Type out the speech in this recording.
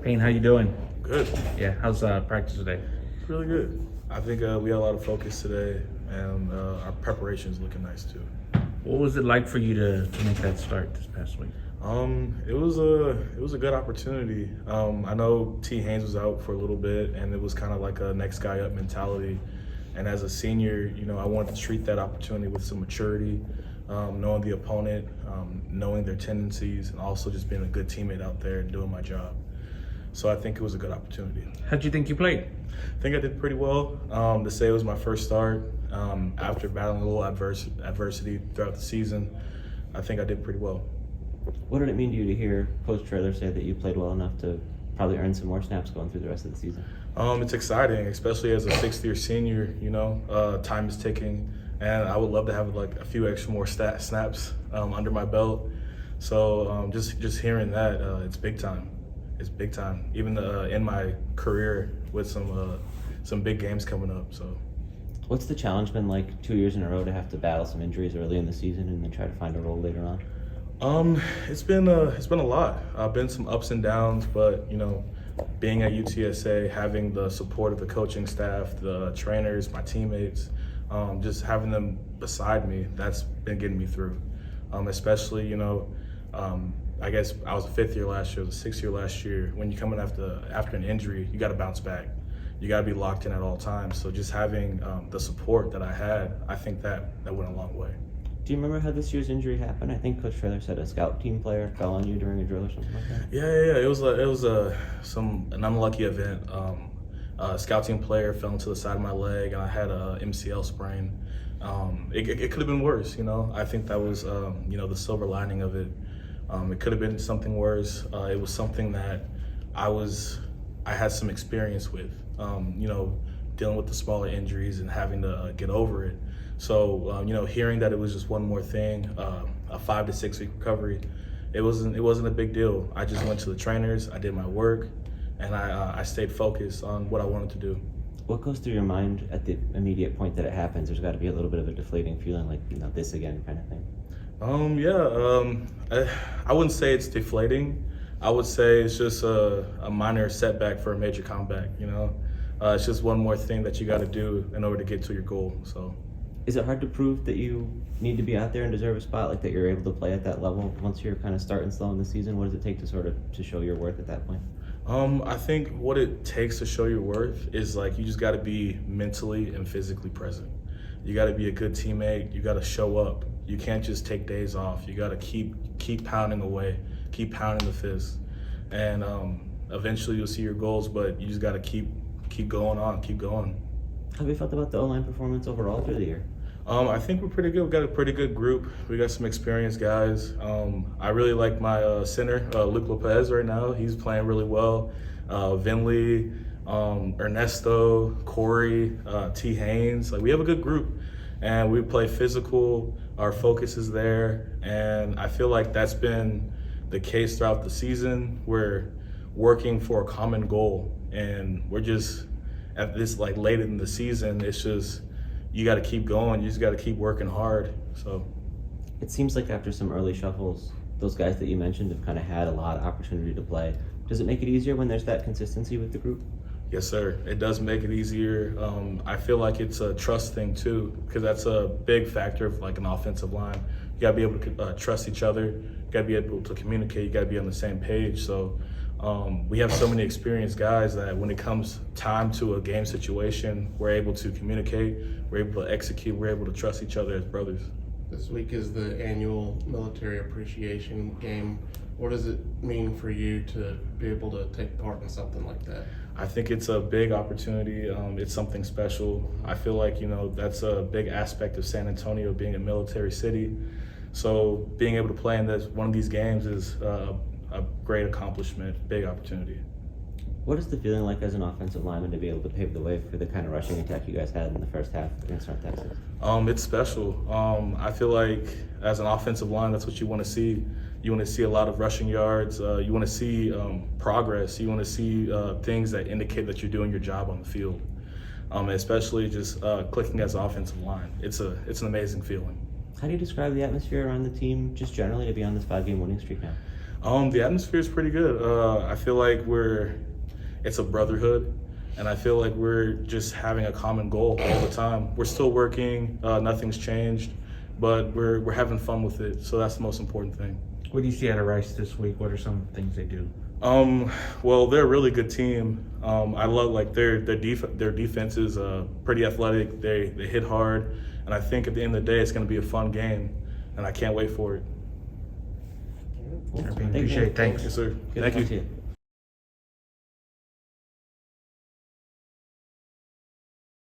Payne, how you doing? Good. Yeah, how's practice today? Really good. I think we had a lot of focus today, and our preparation is looking nice too. What was it like for you to make that start this past week? It was a good opportunity. I know T. Haynes was out for a little bit, and it was kind of like a next guy up mentality. And as a senior, I wanted to treat that opportunity with some maturity, knowing the opponent, knowing their tendencies, and also just being a good teammate out there and doing my job. So I think it was a good opportunity. How'd you think you played? I think I did pretty well. To say it was my first start after battling a little adversity throughout the season, I think I did pretty well. What did it mean to you to hear Coach Traylor say that you played well enough to probably earn some more snaps going through the rest of the season? It's exciting, especially as a sixth-year senior. Time is ticking, and I would love to have like a few extra more snaps under my belt. So just hearing that, it's big time. It's big time. Even in my career with some big games coming up. So, what's the challenge been like 2 years in a row to have to battle some injuries early in the season and then try to find a role later on? It's been a lot. Been some ups and downs, but being at UTSA, having the support of the coaching staff, the trainers, my teammates, just having them beside me, that's been getting me through. Especially, I guess I was a fifth year last year, I was a sixth year last year. When you're coming after an injury, you got to bounce back. You got to be locked in at all times. So just having the support that I had, I think that went a long way. Do you remember how this year's injury happened? I think Coach Traylor said a scout team player fell on you during a drill or something like that. Yeah. It was an unlucky event. A scout team player fell into the side of my leg, and I had a MCL sprain. It could have been worse. I think that was the silver lining of it. It could have been something worse. It was something that I had some experience with, dealing with the smaller injuries and having to get over it. So, hearing that it was just one more thing, a 5 to 6 week recovery, it wasn't a big deal. I just went to the trainers, I did my work, and I stayed focused on what I wanted to do. What goes through your mind at the immediate point that it happens? There's got to be a little bit of a deflating feeling, like this again kind of thing. I wouldn't say it's deflating. I would say it's just a minor setback for a major comeback. It's just one more thing that you got to do in order to get to your goal. So, is it hard to prove that you need to be out there and deserve a spot, like that you're able to play at that level once you're kind of starting slow in the season? What does it take to show your worth at that point? I think what it takes to show your worth is you just got to be mentally and physically present. You got to be a good teammate. You got to show up. You can't just take days off. You got to keep pounding away, keep pounding the fist, and eventually you'll see your goals. But you just got to keep going on, keep going. How have you felt about the O-line performance overall through the year? I think we're pretty good. We've got a pretty good group. We got some experienced guys. I really like my center, Luke Lopez, right now. He's playing really well. Vinley, Ernesto, Corey, T. Haynes. We have a good group, and we play physical. Our focus is there, and I feel like that's been the case throughout the season. We're working for a common goal, and we're just at this late in the season. It's just you got to keep going. You just got to keep working hard. So it seems like after some early shuffles, those guys that you mentioned have kind of had a lot of opportunity to play. Does it make it easier when there's that consistency with the group? Yes, sir. It does make it easier. I feel like it's a trust thing too, because that's a big factor of an offensive line. You got to be able to trust each other. You got to be able to communicate. You got to be on the same page. So we have so many experienced guys that when it comes time to a game situation, we're able to communicate, we're able to execute, we're able to trust each other as brothers. This week is the annual military appreciation game. What does it mean for you to be able to take part in something like that? I think it's a big opportunity. It's something special. I feel like, that's a big aspect of San Antonio being a military city. So being able to play in one of these games is a great accomplishment, big opportunity. What is the feeling like as an offensive lineman to be able to pave the way for the kind of rushing attack you guys had in the first half against North Texas? It's special. I feel like as an offensive line, that's what you want to see. You want to see a lot of rushing yards. You want to see progress. You want to see things that indicate that you're doing your job on the field. Especially just clicking as an offensive line. It's an amazing feeling. How do you describe the atmosphere around the team just generally to be on this 5-game winning streak now? The atmosphere is pretty good. I feel like it's a brotherhood, and I feel like we're just having a common goal all the time. We're still working, nothing's changed, but we're having fun with it. So that's the most important thing. What do you see out of Rice this week? What are some of the things they do? Well, they're a really good team. I love like their defense is pretty athletic. They hit hard, and I think at the end of the day, it's going to be a fun game, and I can't wait for it. Appreciate it. Thanks. Yes, sir. Good Thank luck you. to you.